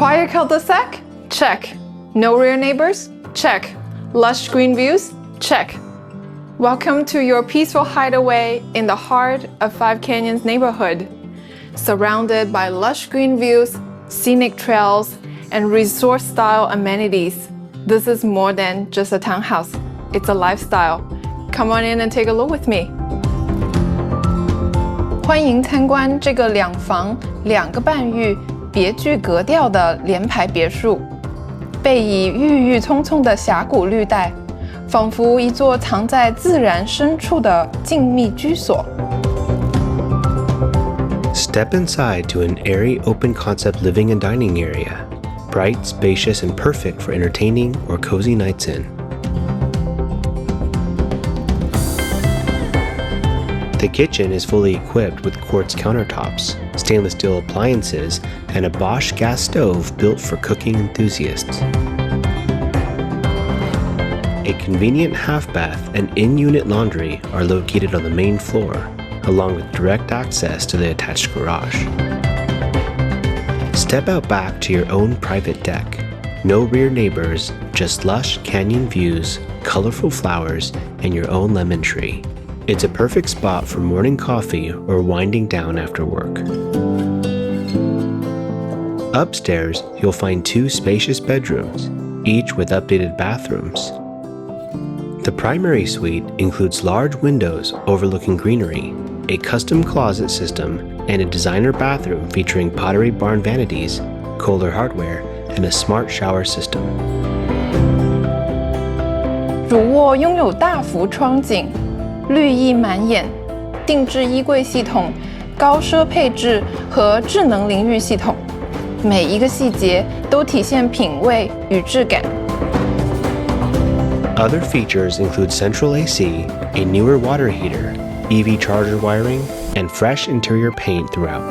Quiet cul-de-sac? Check. No rear neighbors? Check. Lush green views? Check. Welcome to your peaceful hideaway in the heart of Five Canyons neighborhood. Surrounded by lush green views, scenic trails, and resort-style amenities, this is more than just a townhouse. It's a lifestyle. Come on in and take a look with me. 欢迎参观这个2房2个半浴别具格调的联排别墅，背倚郁郁葱葱的峡谷绿带，仿佛一座藏在自然深处的静谧居所。Step inside to an airy, open-concept living and dining area. Bright, spacious, and perfect for entertaining or cozy nights in. The kitchen is fully equipped with quartz countertops, stainless steel appliances, and a Bosch gas stove built for cooking enthusiasts. A convenient half bath and in-unit laundry are located on the main floor, along with direct access to the attached garage. Step out back to your own private deck. No rear neighbors, just lush canyon views, colorful flowers, and your own lemon tree. It's a perfect spot for morning coffee or winding down after work. Upstairs, you'll find 2 spacious bedrooms, each with updated bathrooms. The primary suite includes large windows overlooking greenery, a custom closet system, and a designer bathroom featuring Pottery Barn vanities, Kohler hardware, and a smart shower system. 主卧拥有大幅窗景，绿意满眼，定制衣柜系统、高奢配置和智能淋浴系统，每一个细节都体现品味与质感。Other features include central AC, a newer water heater, EV charger wiring, and fresh interior paint throughout.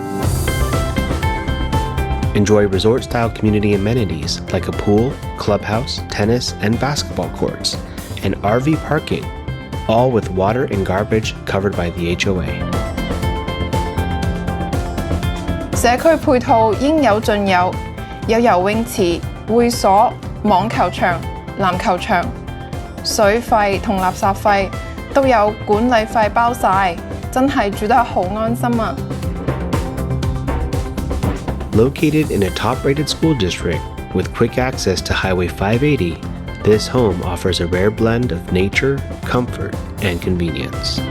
Enjoy resort-style community amenities like a pool, clubhouse, tennis, and basketball courts, and RV parking, all with water and garbage covered by the HOA. 社區配套應有盡有，有游泳池、會所、網球場、籃球場，水費同垃圾費都有管理費包晒，真係住得好安心啊！ Located in a top-rated school district with quick access to Highway 580, this home offers a rare blend of nature, comfort, and convenience.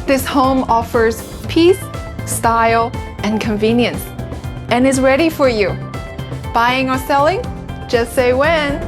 This home offers peace, style, and convenience, and is ready for you. Buying or selling? Just say when.